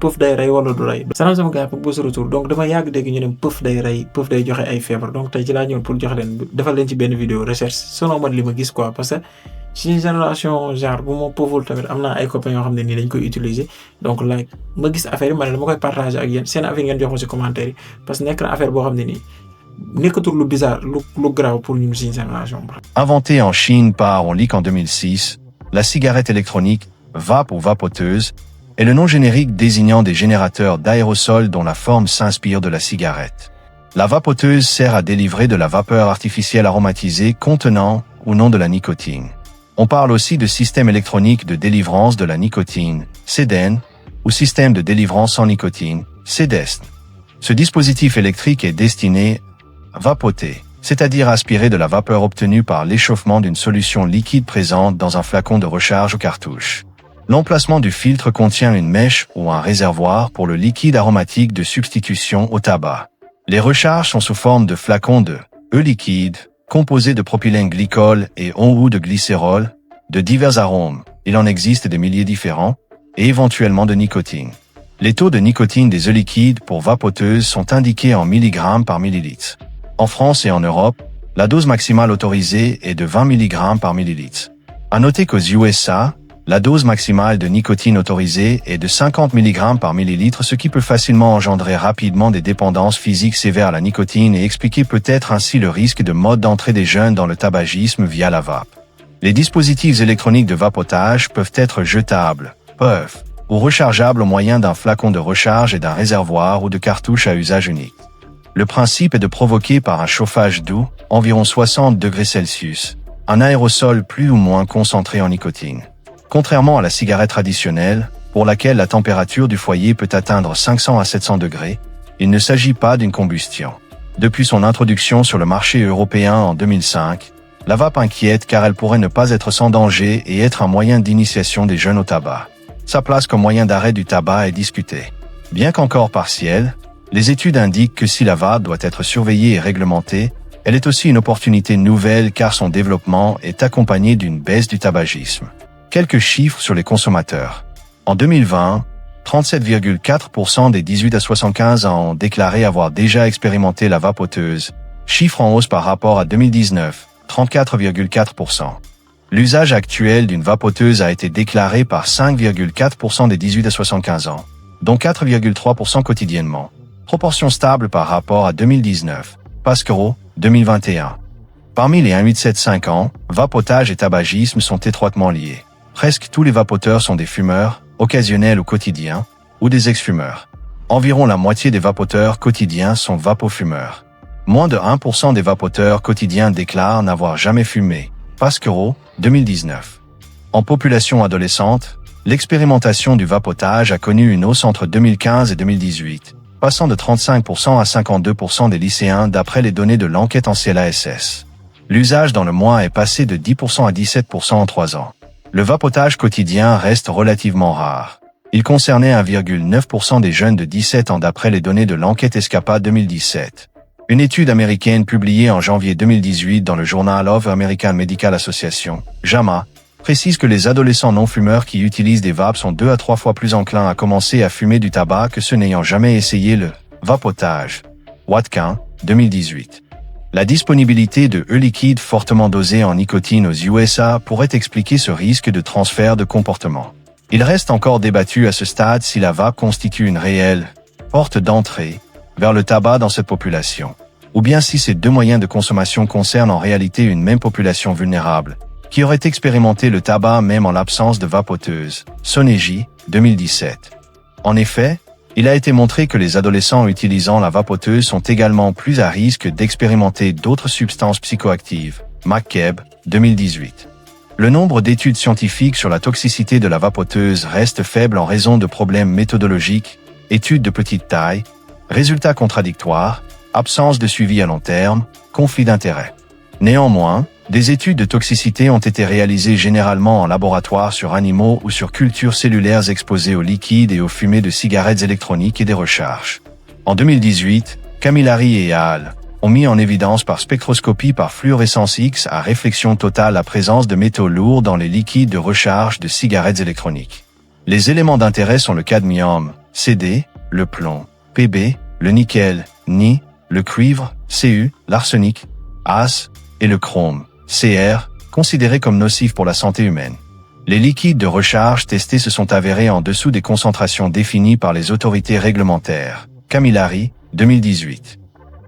pëf day rey wala du rey. salaam sama gars yi pour retour donc dama yàgg dégg ñu ne pëf day rey pëf day joxe ay feebar donc tey ci laa ñëw pour jox leen defal leen ci benn vidéo recherche selon man li ma gis quoi parce que ci génération genre bu ma pëful tamit am naa ay copains yoo xam ne nii dañ koy utiliser donc like ma gis affaire yi ma ne dama koy partager ak yéen seen affaire ngeen jox ma ci commentaire yi parce que nekk na affaire boo xam ne nii nekkatul lu bizarre lu grave pour ñun suñu génération. Inventée en Chine par, on lit qu'en 2006, la cigarette électronique, vape ou vapoteuse, est le nom générique désignant des générateurs d'aérosols dont la forme s'inspire de la cigarette. La vapoteuse sert à délivrer de la vapeur artificielle aromatisée contenant ou non de la nicotine. On parle aussi de système électronique de délivrance de la nicotine, SEDEN, ou système de délivrance sans nicotine, SEDEST. Ce dispositif électrique est destiné à vapoter, c'est-à-dire aspirer de la vapeur obtenue par l'échauffement d'une solution liquide présente dans un flacon de recharge ou cartouche. L'emplacement du filtre contient une mèche ou un réservoir pour le liquide aromatique de substitution au tabac. Les recharges sont sous forme de flacons de liquide, composés de propylène glycol et ou de glycérol, de divers arômes, il en existe des milliers différents, et éventuellement de nicotine. Les taux de nicotine des œufs liquides pour vapoteuses sont indiqués en milligrammes par millilitre. En France et en Europe, la dose maximale autorisée est de 20 mg par millilitre. À noter qu'aux USA, la dose maximale de nicotine autorisée est de 50 mg par millilitre, ce qui peut facilement engendrer rapidement des dépendances physiques sévères à la nicotine et expliquer peut-être ainsi le risque de mode d'entrée des jeunes dans le tabagisme via la vape. Les dispositifs électroniques de vapotage peuvent être jetables, puff, ou rechargeables au moyen d'un flacon de recharge et d'un réservoir ou de cartouche à usage unique. Le principe est de provoquer par un chauffage doux, environ 60 degrés Celsius, un aérosol plus ou moins concentré en nicotine. Contrairement à la cigarette traditionnelle, pour laquelle la température du foyer peut atteindre 500 à 700 degrés, il ne s'agit pas d'une combustion. Depuis son introduction sur le marché européen en 2005, la vape inquiète car elle pourrait ne pas être sans danger et être un moyen d'initiation des jeunes au tabac. Sa place comme moyen d'arrêt du tabac est discutée. Bien qu'encore partielle, les études indiquent que si la vape doit être surveillée et réglementée, elle est aussi une opportunité nouvelle car son développement est accompagné d'une baisse du tabagisme. Quelques chiffres sur les consommateurs. En 2020, 37,4% des 18 à 75 ans ont déclaré avoir déjà expérimenté la vapoteuse, chiffre en hausse par rapport à 2019, 34,4%. L'usage actuel d'une vapoteuse a été déclaré par 5,4% des 18 à 75 ans, dont 4,3% quotidiennement. Proportion stable par rapport à 2019, Pasquero, 2021. Parmi les 1,875 ans, vapotage et tabagisme sont étroitement liés. Presque tous les vapoteurs sont des fumeurs, occasionnels ou quotidiens, ou des ex-fumeurs. Environ la moitié des vapoteurs quotidiens sont vapofumeurs. Moins de 1% des vapoteurs quotidiens déclarent n'avoir jamais fumé. Pasquero, 2019. En population adolescente, l'expérimentation du vapotage a connu une hausse entre 2015 et 2018, passant de 35% à 52% des lycéens d'après les données de l'enquête en CLASS. L'usage dans le mois est passé de 10% à 17% en 3 ans. Le vapotage quotidien reste relativement rare. Il concernait 1,9% des jeunes de 17 ans d'après les données de l'enquête ESCAPA 2017. Une étude américaine publiée en janvier 2018 dans le Journal of American Medical Association, JAMA, précise que les adolescents non-fumeurs qui utilisent des vapes sont 2 à 3 fois plus enclins à commencer à fumer du tabac que ceux n'ayant jamais essayé le vapotage. Watkin, 2018. La disponibilité de liquide fortement dosé en nicotine aux USA pourrait expliquer ce risque de transfert de comportement. Il reste encore débattu à ce stade si la vape constitue une réelle porte d'entrée vers le tabac dans cette population, ou bien si ces deux moyens de consommation concernent en réalité une même population vulnérable, qui aurait expérimenté le tabac même en l'absence de vapoteuse. Soneji, 2017. En effet, il a été montré que les adolescents utilisant la vapoteuse sont également plus à risque d'expérimenter d'autres substances psychoactives. McCabe, 2018. Le nombre d'études scientifiques sur la toxicité de la vapoteuse reste faible en raison de problèmes méthodologiques, études de petite taille, résultats contradictoires, absence de suivi à long terme, conflit d'intérêts. Néanmoins, des études de toxicité ont été réalisées généralement en laboratoire sur animaux ou sur cultures cellulaires exposées aux liquides et aux fumées de cigarettes électroniques et des recharges. En 2018, Camilleri et al. Ont mis en évidence par spectroscopie par fluorescence X à réflexion totale la présence de métaux lourds dans les liquides de recharge de cigarettes électroniques. Les éléments d'intérêt sont le cadmium, CD, le plomb, Pb, le nickel, Ni, le cuivre, Cu, l'arsenic, As, et le chrome, Cr, considérés comme nocifs pour la santé humaine. Les liquides de recharge testés se sont avérés en dessous des concentrations définies par les autorités réglementaires. Camilleri, 2018.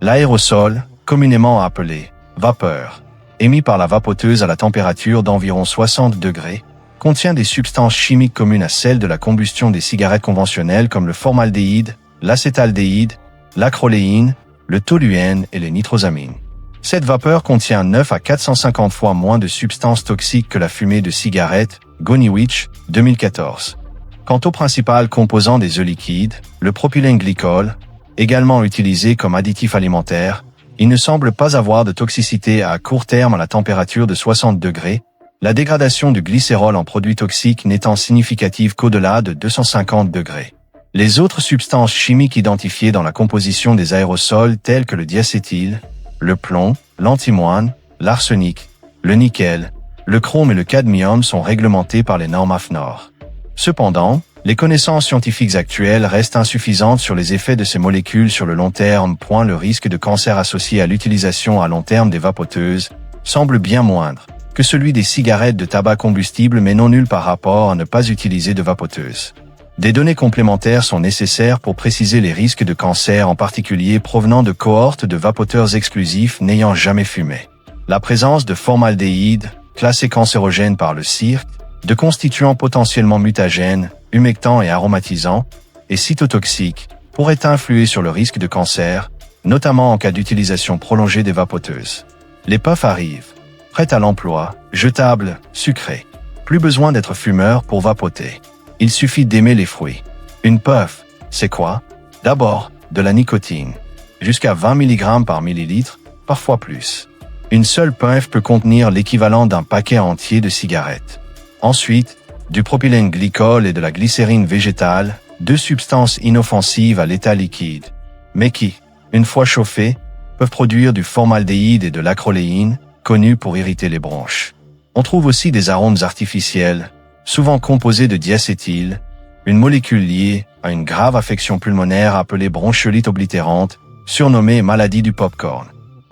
L'aérosol, communément appelé vapeur, émis par la vapoteuse à la température d'environ 60 degrés, contient des substances chimiques communes à celles de la combustion des cigarettes conventionnelles comme le formaldéhyde, l'acétaldéhyde, l'acroléine, le toluène et les nitrosamines. Cette vapeur contient 9 à 450 fois moins de substances toxiques que la fumée de cigarette, Goniewicz, 2014. Quant au principal composant des œufs liquides, le propylène-glycol, également utilisé comme additif alimentaire, il ne semble pas avoir de toxicité à court terme à la température de 60 degrés, la dégradation du glycérol en produit toxique n'étant significative qu'au-delà de 250 degrés. Les autres substances chimiques identifiées dans la composition des aérosols telles que le diacétyl, le plomb, l'antimoine, l'arsenic, le nickel, le chrome et le cadmium sont réglementés par les normes AFNOR. Cependant, les connaissances scientifiques actuelles restent insuffisantes sur les effets de ces molécules sur le long terme. Le risque de cancer associé à l'utilisation à long terme des vapoteuses semble bien moindre que celui des cigarettes de tabac combustible mais non nul par rapport à ne pas utiliser de vapoteuses. Des données complémentaires sont nécessaires pour préciser les risques de cancer en particulier provenant de cohortes de vapoteurs exclusifs n'ayant jamais fumé. La présence de formaldéhyde, classé cancérogène par le CIRC, de constituants potentiellement mutagènes, humectants et aromatisants, et cytotoxiques, pourrait influer sur le risque de cancer, notamment en cas d'utilisation prolongée des vapoteuses. Les puffs arrivent. Prêtes à l'emploi, jetables, sucrées. Plus besoin d'être fumeur pour vapoter. Il suffit d'aimer les fruits. Une puff, c'est quoi? D'abord, de la nicotine. Jusqu'à 20 mg par millilitre, parfois plus. Une seule puff peut contenir l'équivalent d'un paquet entier de cigarettes. Ensuite, du propylène glycol et de la glycérine végétale, deux substances inoffensives à l'état liquide, mais qui, une fois chauffées, peuvent produire du formaldéhyde et de l'acroléine, connus pour irriter les bronches. On trouve aussi des arômes artificiels, souvent composés de diacétyl, une molécule liée à une grave affection pulmonaire appelée bronchiolite oblitérante, surnommée maladie du popcorn.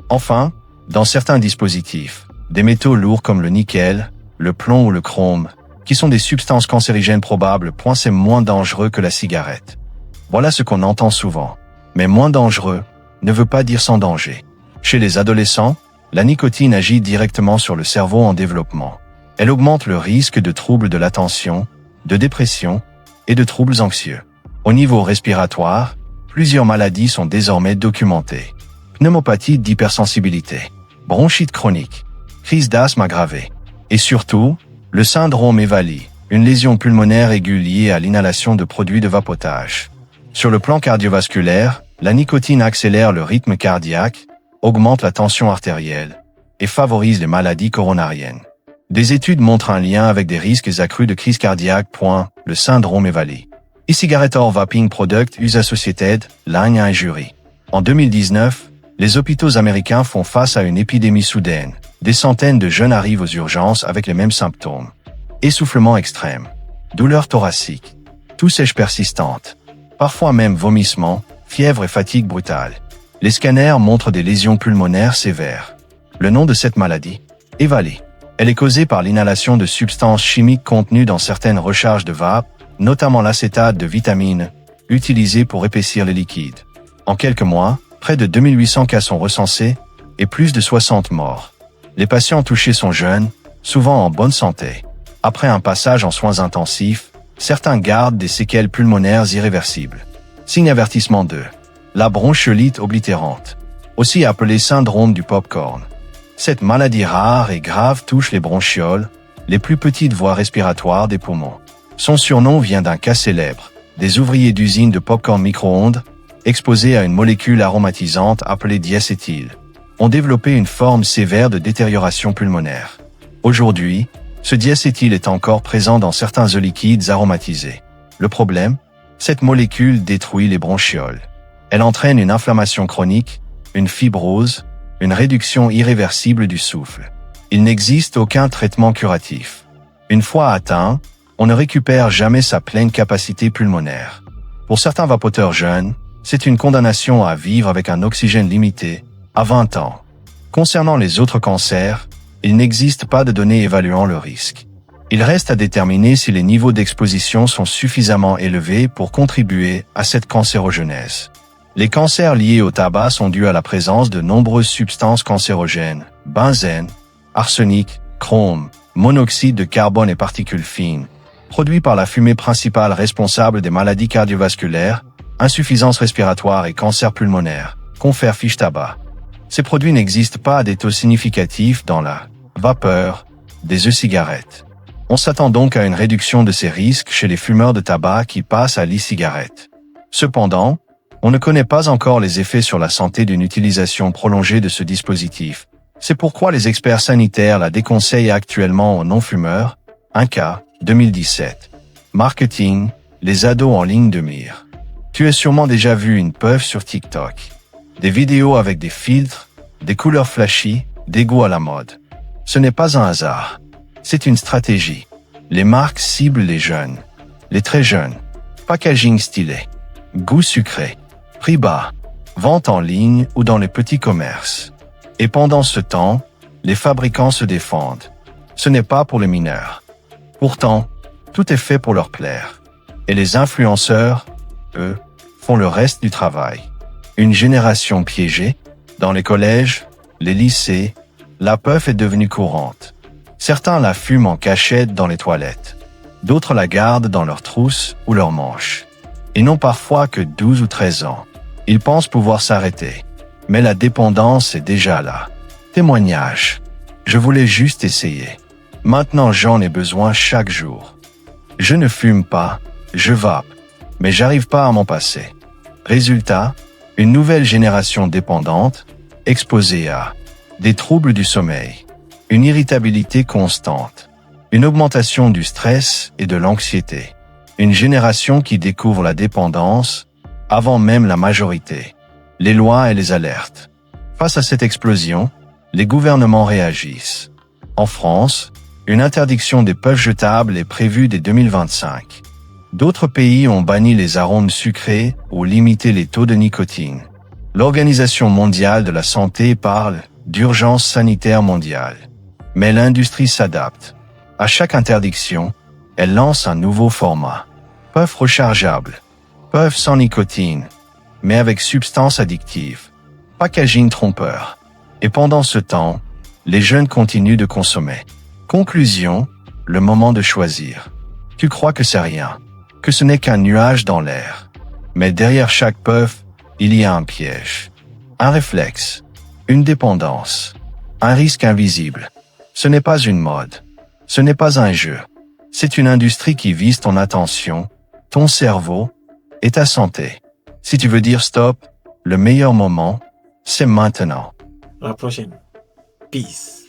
Enfin, dans certains dispositifs, des métaux lourds comme le nickel, le plomb ou le chrome, qui sont des substances cancérigènes probables, c'est moins dangereux que la cigarette. Voilà ce qu'on entend souvent. Mais moins dangereux ne veut pas dire sans danger. Chez les adolescents, la nicotine agit directement sur le cerveau en développement. Elle augmente le risque de troubles de l'attention, de dépression et de troubles anxieux. Au niveau respiratoire, plusieurs maladies sont désormais documentées. Pneumopathie d'hypersensibilité, bronchite chronique, crise d'asthme aggravée, et surtout, le syndrome EVALI, une lésion pulmonaire aiguë liée à l'inhalation de produits de vapotage. Sur le plan cardiovasculaire, la nicotine accélère le rythme cardiaque, augmente la tension artérielle et favorise les maladies coronariennes. Des études montrent un lien avec des risques accrus de crise cardiaque. Le syndrome EVALI. E-cigarette or vaping product US Associated, Line Injury. En 2019, les hôpitaux américains font face à une épidémie soudaine. Des centaines de jeunes arrivent aux urgences avec les mêmes symptômes. Essoufflement extrême, douleur thoracique, toux sèche persistante, parfois même vomissements, fièvre et fatigue brutale. Les scanners montrent des lésions pulmonaires sévères. Le nom de cette maladie? EVALI. Elle est causée par l'inhalation de substances chimiques contenues dans certaines recharges de vape, notamment l'acétate de vitamine, utilisée pour épaissir les liquides. En quelques mois, près de 2800 cas sont recensés et plus de 60 morts. Les patients touchés sont jeunes, souvent en bonne santé. Après un passage en soins intensifs, certains gardent des séquelles pulmonaires irréversibles. Signe avertissement 2. La bronchiolite oblitérante, aussi appelée syndrome du popcorn. Cette maladie rare et grave touche les bronchioles, les plus petites voies respiratoires des poumons. Son surnom vient d'un cas célèbre, des ouvriers d'usine de popcorn micro-ondes, exposés à une molécule aromatisante appelée diacétyl, ont développé une forme sévère de détérioration pulmonaire. Aujourd'hui, ce diacétyl est encore présent dans certains œufs liquides aromatisés. Le problème? Cette molécule détruit les bronchioles. Elle entraîne une inflammation chronique, une fibrose, une réduction irréversible du souffle. Il n'existe aucun traitement curatif. Une fois atteint, on ne récupère jamais sa pleine capacité pulmonaire. Pour certains vapoteurs jeunes, c'est une condamnation à vivre avec un oxygène limité à 20 ans. Concernant les autres cancers, il n'existe pas de données évaluant le risque. Il reste à déterminer si les niveaux d'exposition sont suffisamment élevés pour contribuer à cette cancérogenèse. Les cancers liés au tabac sont dus à la présence de nombreuses substances cancérogènes, benzène, arsenic, chrome, monoxyde de carbone et particules fines, produits par la fumée principale responsable des maladies cardiovasculaires, insuffisance respiratoire et cancer pulmonaire, confère fiche tabac. Ces produits n'existent pas à des taux significatifs dans la vapeur des e-cigarettes. On s'attend donc à une réduction de ces risques chez les fumeurs de tabac qui passent à l'e-cigarette. Cependant, on ne connaît pas encore les effets sur la santé d'une utilisation prolongée de ce dispositif. C'est pourquoi les experts sanitaires la déconseillent actuellement aux non-fumeurs. Un cas, 2017. Marketing, les ados en ligne de mire. Tu as sûrement déjà vu une puff sur TikTok. Des vidéos avec des filtres, des couleurs flashy, des goûts à la mode. Ce n'est pas un hasard. C'est une stratégie. Les marques ciblent les jeunes. Les très jeunes. Packaging stylé. Goût sucré. Prix bas. Vente en ligne ou dans les petits commerces. Et pendant ce temps, les fabricants se défendent. Ce n'est pas pour les mineurs. Pourtant, tout est fait pour leur plaire. Et les influenceurs, eux, font le reste du travail. Une génération piégée. Dans les collèges, les lycées, la puff est devenue courante. Certains la fument en cachette dans les toilettes. D'autres la gardent dans leurs trousses ou leurs manches. Ils n'ont parfois que 12 ou 13 ans. Ils pensent pouvoir s'arrêter. Mais la dépendance est déjà là. Témoignage. Je voulais juste essayer. Maintenant j'en ai besoin chaque jour. Je ne fume pas, je vape, mais j'arrive pas à m'en passer. Résultat, une nouvelle génération dépendante, exposée à des troubles du sommeil, une irritabilité constante, une augmentation du stress et de l'anxiété, une génération qui découvre la dépendance avant même la majorité, les lois et les alertes. Face à cette explosion, les gouvernements réagissent. En France, une interdiction des puffs jetables est prévue dès 2025. D'autres pays ont banni les arômes sucrés ou limité les taux de nicotine. L'Organisation mondiale de la santé parle d'urgence sanitaire mondiale. Mais l'industrie s'adapte. À chaque interdiction, elle lance un nouveau format. Puff rechargeable. Puff sans nicotine, mais avec substance addictive. Packaging trompeur. Et pendant ce temps, les jeunes continuent de consommer. Conclusion, le moment de choisir. Tu crois que c'est rien, que ce n'est qu'un nuage dans l'air. Mais derrière chaque puff, il y a un piège. Un réflexe. Une dépendance. Un risque invisible. Ce n'est pas une mode. Ce n'est pas un jeu. C'est une industrie qui vise ton attention, ton cerveau et ta santé. Si tu veux dire stop, le meilleur moment, c'est maintenant. À la prochaine. Peace.